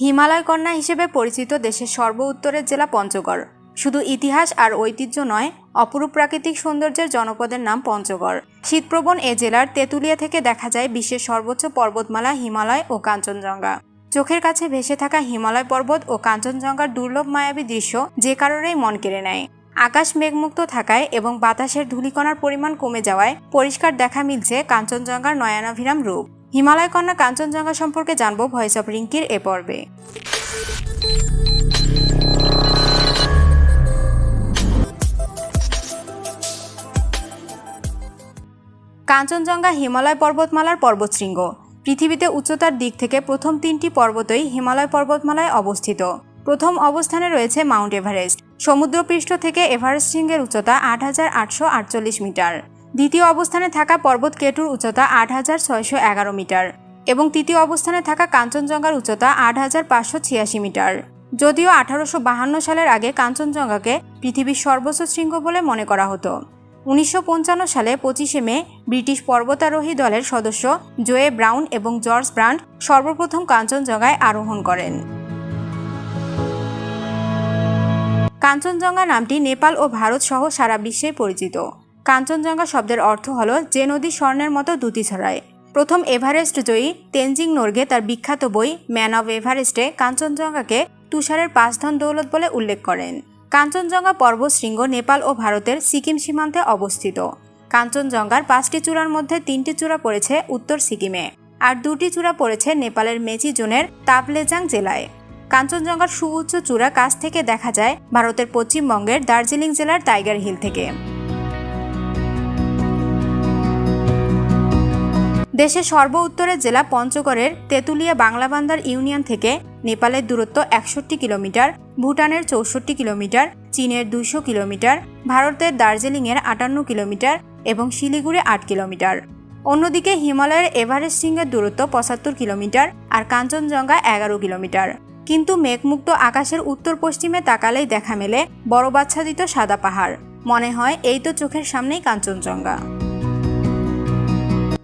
হিমালয় কন্যা হিসেবে পরিচিত দেশের সর্ব উত্তরের জেলা পঞ্চগড়। শুধু ইতিহাস আর ঐতিহ্য নয়, অপরূপ প্রাকৃতিক সৌন্দর্যের জনপদের নাম পঞ্চগড়। শীতপ্রবণ এ জেলার তেঁতুলিয়া থেকে দেখা যায় বিশ্বের সর্বোচ্চ পর্বতমালা হিমালয় ও কাঞ্চনজঙ্ঘা। চোখের কাছে ভেসে থাকা হিমালয় পর্বত ও কাঞ্চনজঙ্ঘার দুর্লভ মায়াবী দৃশ্য যে কারোরই মন কেড়ে নেয়। আকাশ মেঘমুক্ত থাকায় এবং বাতাসের ধূলিকণার পরিমাণ কমে যাওয়ায় পরিষ্কার দেখা মিলছে কাঞ্চনজঙ্ঘার নয়নাভিরাম রূপ। হিমালয় কন্যা কাঞ্চনজঙ্ঘা সম্পর্কে জানব ভয়েস অফ রিঙ্কির এ পর্বে। কাঞ্চনজঙ্ঘা হিমালয় পর্বতমালার পর্বতশৃঙ্গ। পৃথিবীতে উচ্চতার দিক থেকে প্রথম 3টি পর্বতই হিমালয় পর্বতমালায় অবস্থিত। প্রথম অবস্থানে রয়েছে মাউন্ট এভারেস্ট। সমুদ্রপৃষ্ঠ থেকে এভারেস্ট শৃঙ্গের উচ্চতা ৮,৮৪৮ মিটার। দ্বিতীয় অবস্থানে থাকা পর্বত কেটুর উচ্চতা ৮,৬১১ মিটার এবং তৃতীয় অবস্থানে থাকা কাঞ্চনজঙ্ঘার উচ্চতা ৮,৫৮৬ মিটার। যদিও 1852 সালের আগে কাঞ্চনজঙ্ঘাকে পৃথিবীর সর্বোচ্চ শৃঙ্গ বলে মনে করা হতো। 1955 সালে 25শে মে ব্রিটিশ পর্বতারোহী দলের সদস্য জোয়ে ব্রাউন এবং জর্জ ব্রান্ড সর্বপ্রথম কাঞ্চনজঙ্ঘায় আরোহণ করেন। কাঞ্চনজঙ্ঘা নামটি নেপাল ও ভারত সহ সারা বিশ্বে পরিচিত। কাঞ্চনজঙ্ঘা শব্দের অর্থ হল যে নদী স্বর্ণের মতো দ্যুতি ছড়ায়। প্রথম এভারেস্ট জয়ী তেনজিং নোরগে তার বিখ্যাত বই ম্যান অব এভারেস্টে কাঞ্চনজঙ্ঘাকে তুষারের 5 ধন দৌলত বলে উল্লেখ করেন। কাঞ্চনজঙ্ঘা পর্বতশৃঙ্গ নেপাল ও ভারতের সিকিম সীমান্তে অবস্থিত। কাঞ্চনজঙ্ঘার 5টি চূড়ার মধ্যে 3টি চূড়া পড়েছে উত্তর সিকিমে, আর 2টি চূড়া পড়েছে নেপালের মেচি জোনের তাপলেজাং জেলায়। কাঞ্চনজঙ্ঘার সুউচ্চ চূড়া কাছ থেকে দেখা যায় ভারতের পশ্চিমবঙ্গের দার্জিলিং জেলার টাইগার হিল থেকে। দেশের সর্ব উত্তরের জেলা পঞ্চগড়ের তেঁতুলিয়া বাংলাবান্দার ইউনিয়ন থেকে নেপালের দূরত্ব 61 কিলোমিটার, ভুটানের 64 কিলোমিটার, চীনের 200 কিলোমিটার, ভারতের দার্জিলিংয়ের 58 কিলোমিটার এবং শিলিগুড়ি 8 কিলোমিটার। অন্যদিকে হিমালয়ের এভারেস্ট শৃঙ্গের দূরত্ব 75 কিলোমিটার আর কাঞ্চনজঙ্ঘা 11 কিলোমিটার। কিন্তু মেঘমুক্ত আকাশের উত্তর পশ্চিমে তাকালেই দেখা মেলে বরফাচ্ছাদিত সাদা পাহাড়। মনে হয় এই তো চোখের সামনেই কাঞ্চনজঙ্ঘা।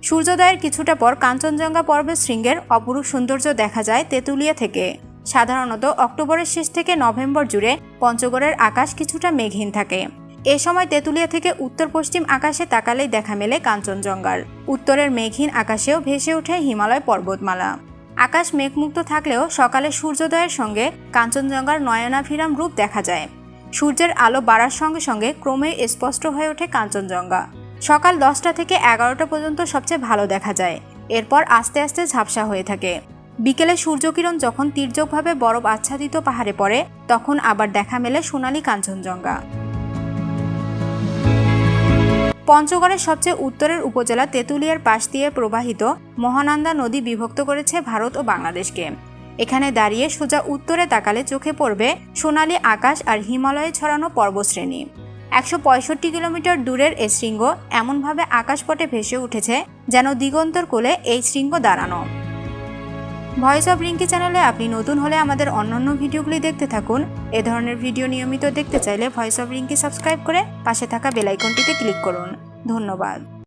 সূর্যোদয়ের কিছুটা পর কাঞ্চনজঙ্ঘা পর্বত শৃঙ্গের অপরূপ সৌন্দর্য দেখা যায় তেঁতুলিয়া থেকে। সাধারণত অক্টোবরের শেষ থেকে নভেম্বর জুড়ে পঞ্চগড়ের আকাশ কিছুটা মেঘহীন থাকে। এ সময় তেঁতুলিয়া থেকে উত্তর পশ্চিম আকাশে তাকালেই দেখা মেলে কাঞ্চনজঙ্ঘার। উত্তরের মেঘহীন আকাশেও ভেসে ওঠে হিমালয় পর্বতমালা। আকাশ মেঘমুক্ত থাকলেও সকালে সূর্যোদয়ের সঙ্গে কাঞ্চনজঙ্ঘার নয়নাভিরাম রূপ দেখা যায়। সূর্যের আলো বাড়ার সঙ্গে সঙ্গে ক্রমেই স্পষ্ট হয়ে ওঠে কাঞ্চনজঙ্ঘা। সকাল 10টা থেকে 11টা পর্যন্ত সবচেয়ে ভালো দেখা যায়, এরপর আস্তে আস্তে ঝাপসা হয়ে থাকে। বিকেলে সূর্যকিরণ যখন তির্যকভাবে বরফ আচ্ছাদিত পাহাড়ে পড়ে তখন আবার দেখা মেলে সোনালী কাঞ্চনজঙ্ঘা। পঞ্চগড়ের সবচেয়ে উত্তরের উপজেলা তেঁতুলিয়ার পাশ দিয়ে প্রবাহিত মহানন্দা নদী বিভক্ত করেছে ভারত ও বাংলাদেশকে। এখানে দাঁড়িয়ে সোজা উত্তরে তাকালে চোখে পড়বে সোনালী আকাশ আর হিমালয়ে ছড়ানো পর্বতশ্রেণী। 165 কিলোমিটার দূরের এই শৃঙ্গ এমনভাবে আকাশপটে ভেসে উঠেছে যেন দিগন্তর কোলে এই শৃঙ্গ দাঁড়ানো। ভয়েস অফ রিঙ্কি চ্যানেলে আপনি নতুন হলে আমাদের অন্যান্য ভিডিওগুলি দেখতে থাকুন। এ ধরনের ভিডিও নিয়মিত দেখতে চাইলে ভয়েস অফ রিঙ্কি সাবস্ক্রাইব করে পাশে থাকা বেল আইকনটিতে ক্লিক করুন। ধন্যবাদ।